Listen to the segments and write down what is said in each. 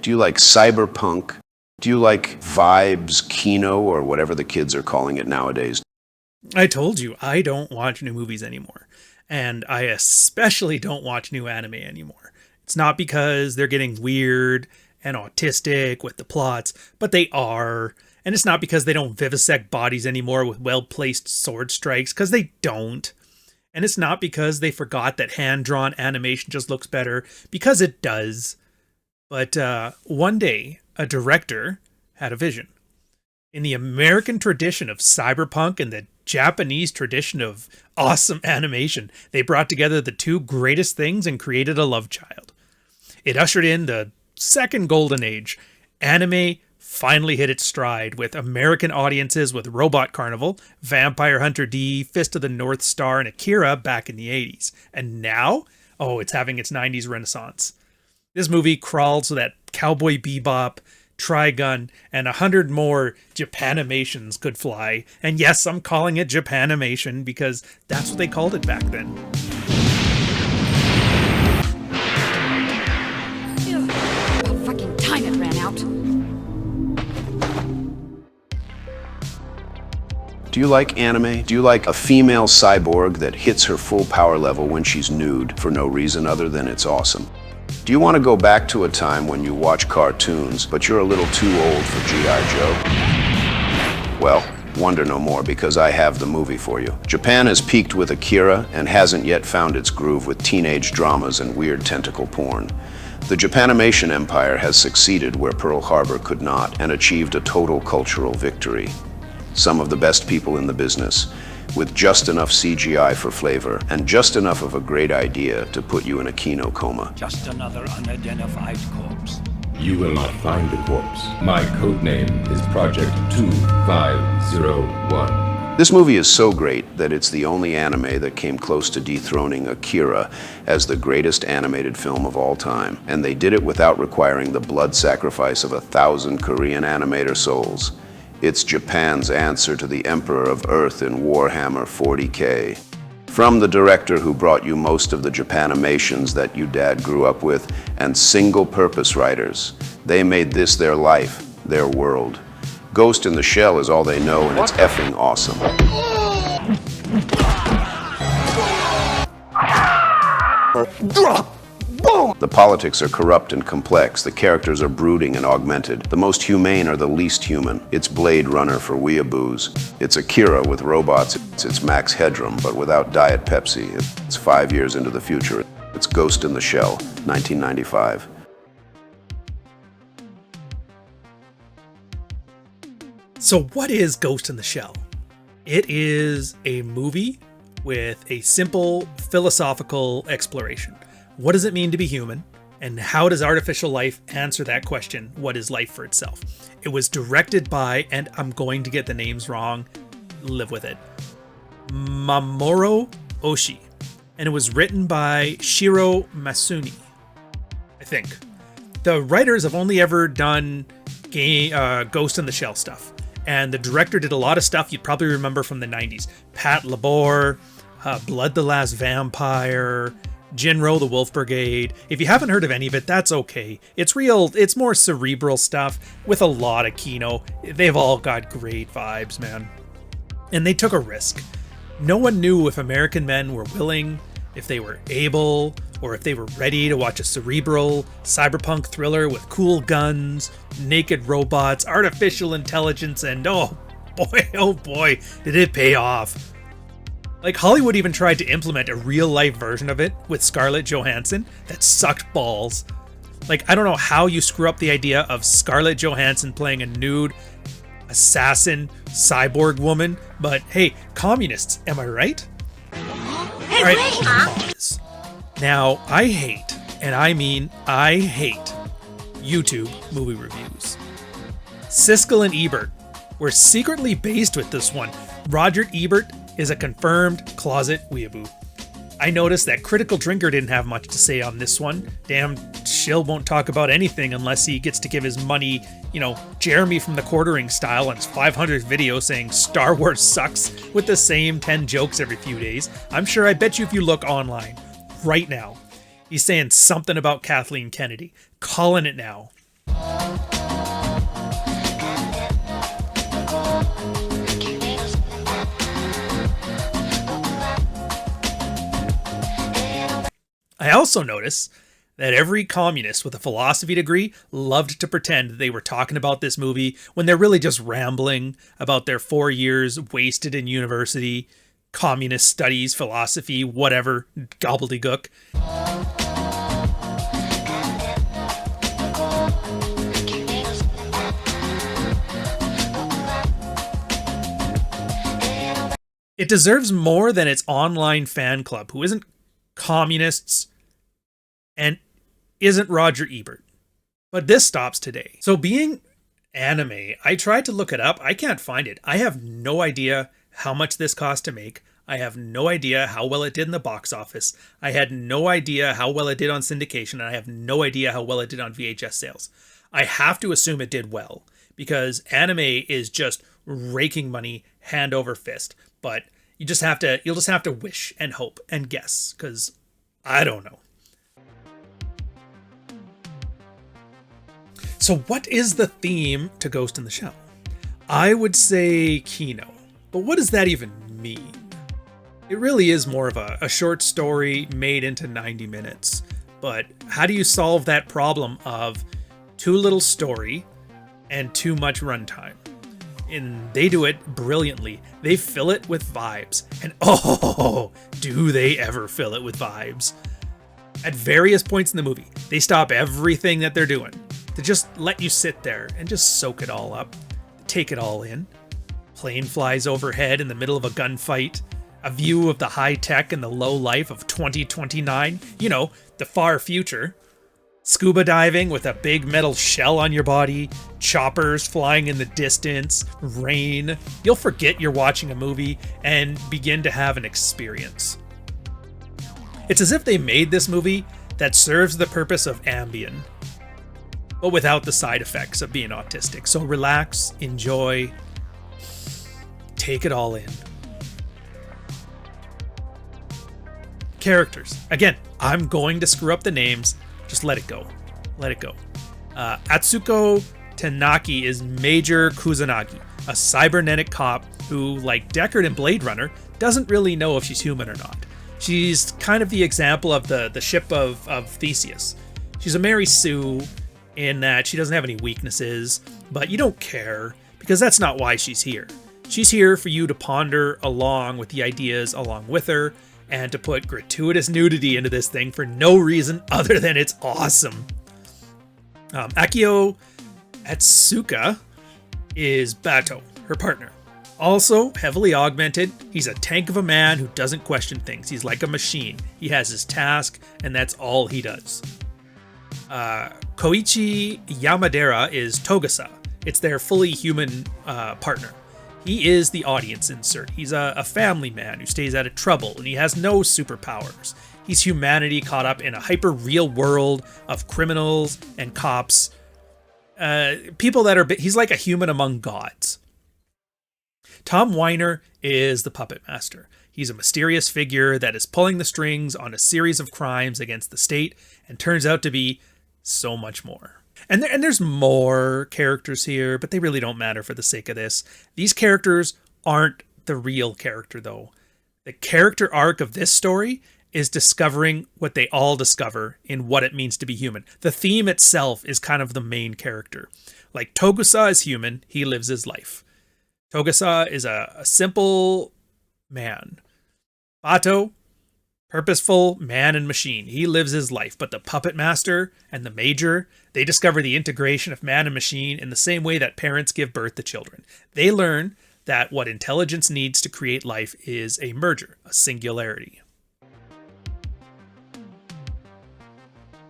Do you like cyberpunk? Do you like vibes, kino, or whatever the kids are calling it nowadays? I told you, I don't watch new movies anymore. And I especially don't watch new anime anymore. It's not because they're getting weird and autistic with the plots, but they are. And it's not because they don't vivisect bodies anymore with well-placed sword strikes, because they don't. And it's not because they forgot that hand-drawn animation just looks better, because it does. But one day, a director had a vision. In the American tradition of cyberpunk and the Japanese tradition of awesome animation, they brought together the two greatest things and created a love child. It ushered in the second golden age. Anime finally hit its stride with American audiences with Robot Carnival, Vampire Hunter D, Fist of the North Star, and Akira back in the 80s. And now, it's having its 90s renaissance. This movie crawled so that Cowboy Bebop, Trigun, and 100 more Japanimations could fly. And yes, I'm calling it Japanimation because that's what they called it back then. Ew. About fucking time it ran out. Do you like anime? Do you like a female cyborg that hits her full power level when she's nude for no reason other than it's awesome? Do you want to go back to a time when you watch cartoons, but you're a little too old for G.I. Joe? Well, wonder no more, because I have the movie for you. Japan has peaked with Akira and hasn't yet found its groove with teenage dramas and weird tentacle porn. The Japanimation empire has succeeded where Pearl Harbor could not and achieved a total cultural victory. Some of the best people in the business, with just enough CGI for flavor and just enough of a great idea to put you in a kino coma. Just another unidentified corpse. You will not find the corpse. My codename is Project 2501. This movie is so great that it's the only anime that came close to dethroning Akira as the greatest animated film of all time. And they did it without requiring the blood sacrifice of 1,000 Korean animator souls. It's Japan's answer to the Emperor of Earth in Warhammer 40K. From the director who brought you most of the Japanimations that you dad grew up with, and single-purpose writers, they made this their life, their world. Ghost in the Shell is all they know, and it's effing awesome. The politics are corrupt and complex. The characters are brooding and augmented. The most humane are the least human. It's Blade Runner for weeaboos. It's Akira with robots. It's Max Headroom, but without Diet Pepsi. It's 5 years into the future. It's Ghost in the Shell, 1995. So what is Ghost in the Shell? It is a movie with a simple philosophical exploration. What does it mean to be human? And how does artificial life answer that question? What is life for itself? It was directed by, and I'm going to get the names wrong, live with it, Mamoru Oshii. And it was written by Shiro Masuni, I think. The writers have only ever done Ghost in the Shell stuff. And the director did a lot of stuff you'd probably remember from the 90s. Pat Labor, Blood the Last Vampire, Jinro the Wolf Brigade. If you haven't heard of any of it, that's okay. It's real, it's more cerebral stuff with a lot of kino. They've all got great vibes, man. And they took a risk. No one knew if American men were willing, if they were able, or if they were ready to watch a cerebral, cyberpunk thriller with cool guns, naked robots, artificial intelligence, and oh boy, did it pay off. Like, Hollywood even tried to implement a real-life version of it with Scarlett Johansson that sucked balls. Like, I don't know how you screw up the idea of Scarlett Johansson playing a nude assassin cyborg woman, but hey, communists, am I right? Hey, All right, wait! pause. Now, I hate, and I mean I hate, YouTube movie reviews. Siskel and Ebert were secretly based with this one. Roger Ebert is a confirmed closet weeaboo. I noticed that Critical Drinker didn't have much to say on this one. Damn, Shill won't talk about anything unless he gets to give his money, Jeremy from the Quartering style on his 500th video saying Star Wars sucks with the same 10 jokes every few days. I bet you if you look online right now, he's saying something about Kathleen Kennedy. Calling it now. I also notice that every communist with a philosophy degree loved to pretend that they were talking about this movie when they're really just rambling about their 4 years wasted in university, communist studies, philosophy, whatever, gobbledygook. It deserves more than its online fan club, who isn't communists and isn't Roger Ebert. But this stops today. So being anime, I tried to look it up. I can't find it. I have no idea how much this cost to make. I have no idea how well it did in the box office. I had no idea how well it did on syndication, and I have no idea how well it did on VHS sales. I have to assume it did well, because anime is just raking money hand over fist. But you'll just have to wish and hope and guess, because I don't know. So what is the theme to Ghost in the Shell? I would say Kino, but what does that even mean? It really is more of a short story made into 90 minutes, but how do you solve that problem of too little story and too much runtime? And they do it brilliantly. They fill it with vibes, and oh, do they ever fill it with vibes. At various points in the movie, they stop everything that they're doing to just let you sit there and just soak it all up, take it all in. Plane flies overhead in the middle of a gunfight, a view of the high tech and the low life of 2029, you know, the far future. Scuba diving with a big metal shell on your body, choppers flying in the distance, rain. You'll forget you're watching a movie and begin to have an experience. It's as if they made this movie that serves the purpose of Ambien, but without the side effects of being autistic. So relax, enjoy, take it all in. Characters. Again, I'm going to screw up the names. Just let it go. Let it go. Atsuko Tenaki is Major Kusanagi, a cybernetic cop who, like Deckard in Blade Runner, doesn't really know if she's human or not. She's kind of the example of the ship of Theseus. She's a Mary Sue in that she doesn't have any weaknesses, but you don't care because that's not why she's here. She's here for you to ponder along with the ideas along with her and to put gratuitous nudity into this thing for no reason other than it's awesome. Akio Atsuka is Bato, her partner. Also heavily augmented, he's a tank of a man who doesn't question things. He's like a machine. He has his task, and that's all he does. Koichi Yamadera is Togasa. It's their fully human partner. He is the audience insert. He's a family man who stays out of trouble, and he has no superpowers. He's humanity caught up in a hyper-real world of criminals and cops. People that are... He's like a human among gods. Tom Weiner is the puppet master. He's a mysterious figure that is pulling the strings on a series of crimes against the state and turns out to be so much more. And there's more characters here, but they really don't matter for the sake of this. These characters aren't the real character, though. The character arc of this story is discovering what they all discover in what it means to be human. The theme itself is kind of the main character. Like Togusa is human, he lives his life. Togusa is a simple man. Bato, purposeful man and machine. He lives his life. But the puppet master and the major, they discover the integration of man and machine in the same way that parents give birth to children. They learn that what intelligence needs to create life is a merger, a singularity.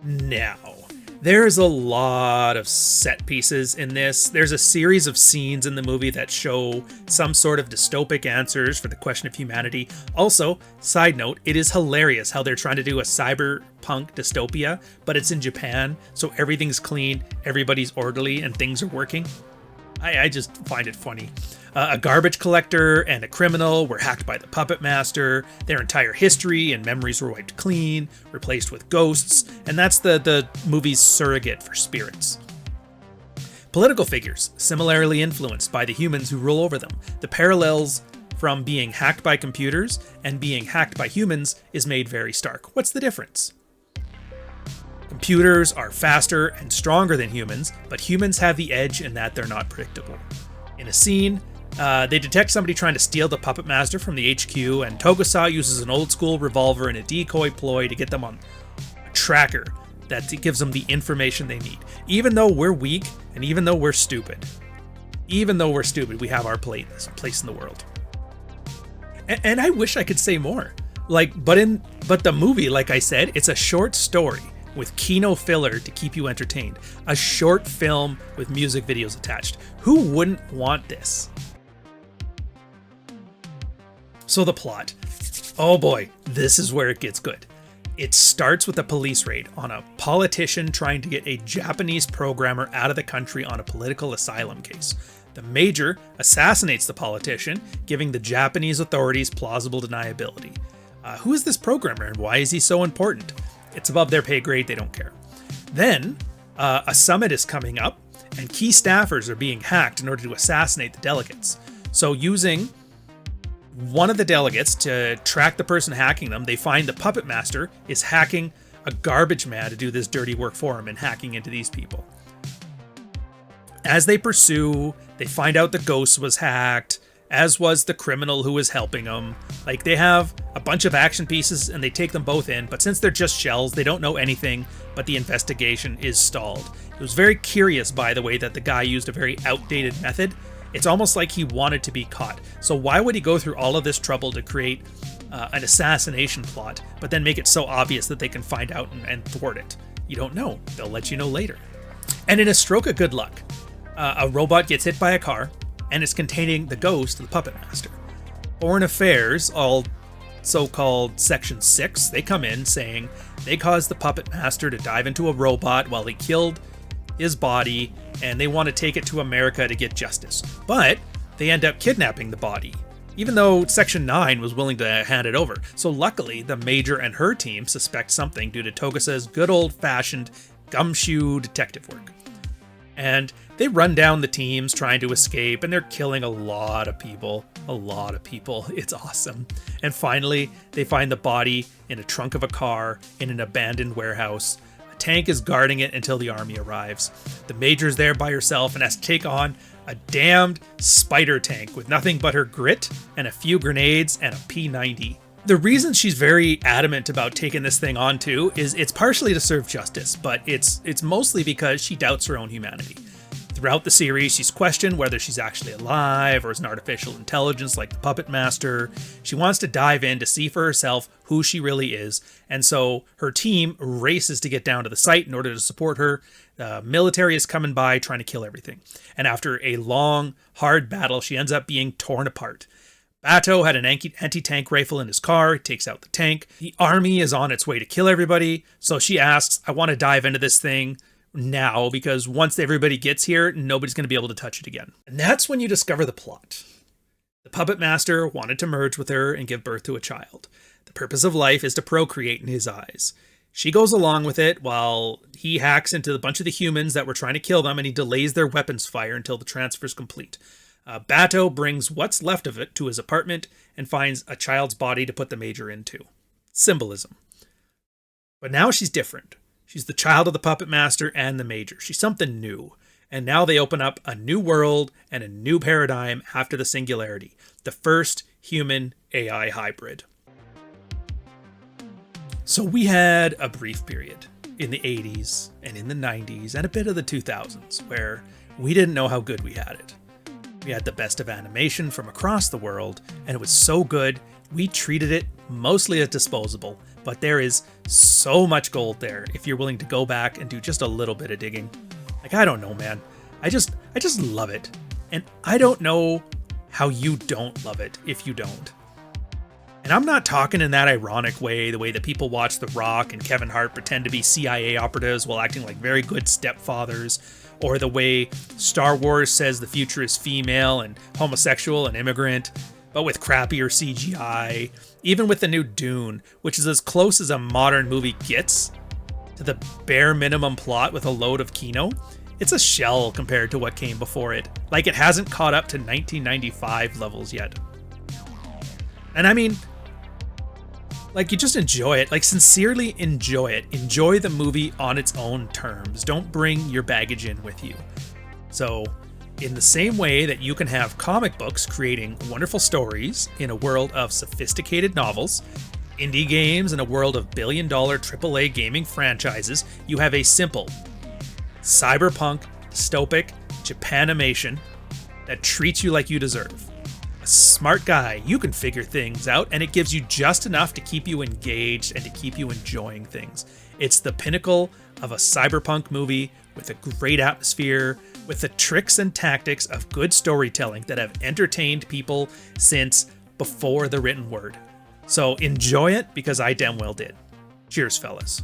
Now, there's a lot of set pieces in this. There's a series of scenes in the movie that show some sort of dystopic answers for the question of humanity. Also, side note, it is hilarious how they're trying to do a cyberpunk dystopia, but it's in Japan, so everything's clean, everybody's orderly, and things are working. I just find it funny. A garbage collector and a criminal were hacked by the puppet master. Their entire history and memories were wiped clean, replaced with ghosts, and that's the movie's surrogate for spirits. Political figures, similarly influenced by the humans who rule over them. The parallels from being hacked by computers and being hacked by humans is made very stark. What's the difference? Computers are faster and stronger than humans, but humans have the edge in that they're not predictable. In a scene, they detect somebody trying to steal the Puppet Master from the HQ, and Togusa uses an old school revolver and a decoy ploy to get them on a tracker that gives them the information they need. Even though we're weak and even though we're stupid, we have our place in the world. And I wish I could say more. But the movie, like I said, it's a short story with Kino filler to keep you entertained. A short film with music videos attached. Who wouldn't want this? So the plot. Oh boy, this is where it gets good. It starts with a police raid on a politician trying to get a Japanese programmer out of the country on a political asylum case. The major assassinates the politician, giving the Japanese authorities plausible deniability. Who is this programmer and why is he so important? It's above their pay grade, they don't care. Then, a summit is coming up, and key staffers are being hacked in order to assassinate the delegates. So using one of the delegates to track the person hacking them, they find the Puppet Master is hacking a garbage man to do this dirty work for him and hacking into these people. As they pursue, they find out the ghost was hacked, as was the criminal who was helping them. Like, they have a bunch of action pieces and they take them both in, but since they're just shells, they don't know anything, but the investigation is stalled. It was very curious, by the way, that the guy used a very outdated method. It's almost like he wanted to be caught. So why would he go through all of this trouble to create an assassination plot, but then make it so obvious that they can find out and thwart it? You don't know. They'll let you know later. And in a stroke of good luck, a robot gets hit by a car, and it's containing the ghost of the Puppet Master. Foreign Affairs, all so-called Section 6, they come in saying they caused the Puppet Master to dive into a robot while he killed his body, and they want to take it to America to get justice. But they end up kidnapping the body, even though Section 9 was willing to hand it over. So luckily, the Major and her team suspect something due to Togusa's good old-fashioned gumshoe detective work. And they run down the teams trying to escape, and they're killing a lot of people. It's awesome. And finally, they find the body in a trunk of a car in an abandoned warehouse. A tank is guarding it until the army arrives. The Major's there by herself and has to take on a damned spider tank with nothing but her grit and a few grenades and a P90. The reason she's very adamant about taking this thing on too is it's partially to serve justice, but it's mostly because she doubts her own humanity. Throughout the series, she's questioned whether she's actually alive or is an artificial intelligence like the Puppet Master. She wants to dive in to see for herself who she really is, and so her team races to get down to the site in order to support her. The military is coming by trying to kill everything, and after a long, hard battle, she ends up being torn apart. Bato had an anti-tank rifle in his car. He takes out the tank. The army is on its way to kill everybody, so she asks, I want to dive into this thing now, because once everybody gets here, nobody's going to be able to touch it again. And that's when you discover the plot. The Puppet Master wanted to merge with her and give birth to a child. The purpose of life is to procreate in his eyes. She goes along with it while he hacks into a bunch of the humans that were trying to kill them, and he delays their weapons fire until the transfer is complete. Bato brings what's left of it to his apartment and finds a child's body to put the Major into. Symbolism. But now she's different. She's the child of the Puppet Master and the Major. She's something new. And now they open up a new world and a new paradigm after the Singularity. The first human-AI hybrid. So we had a brief period in the 80s and in the 90s and a bit of the 2000s where we didn't know how good we had it. We had the best of animation from across the world, and it was so good, we treated it mostly as disposable, but there is so much gold there if you're willing to go back and do just a little bit of digging. Like, I don't know, man. I just love it. And I don't know how you don't love it if you don't. And I'm not talking in that ironic way, the way that people watch The Rock and Kevin Hart pretend to be CIA operatives while acting like very good stepfathers, or the way Star Wars says the future is female and homosexual and immigrant, but with crappier CGI. Even with the new Dune, which is as close as a modern movie gets to the bare minimum plot with a load of Kino, it's a shell compared to what came before it. Like, it hasn't caught up to 1995 levels yet. And I mean, like, you just enjoy it. Like, sincerely enjoy it. Enjoy the movie on its own terms. Don't bring your baggage in with you. So, in the same way that you can have comic books creating wonderful stories in a world of sophisticated novels, indie games in a world of billion-dollar AAA gaming franchises, you have a simple, cyberpunk, dystopic Japanimation that treats you like you deserve. A smart guy, you can figure things out, and it gives you just enough to keep you engaged and to keep you enjoying things. It's the pinnacle of a cyberpunk movie with a great atmosphere, with the tricks and tactics of good storytelling that have entertained people since before the written word. So enjoy it, because I damn well did. Cheers, fellas.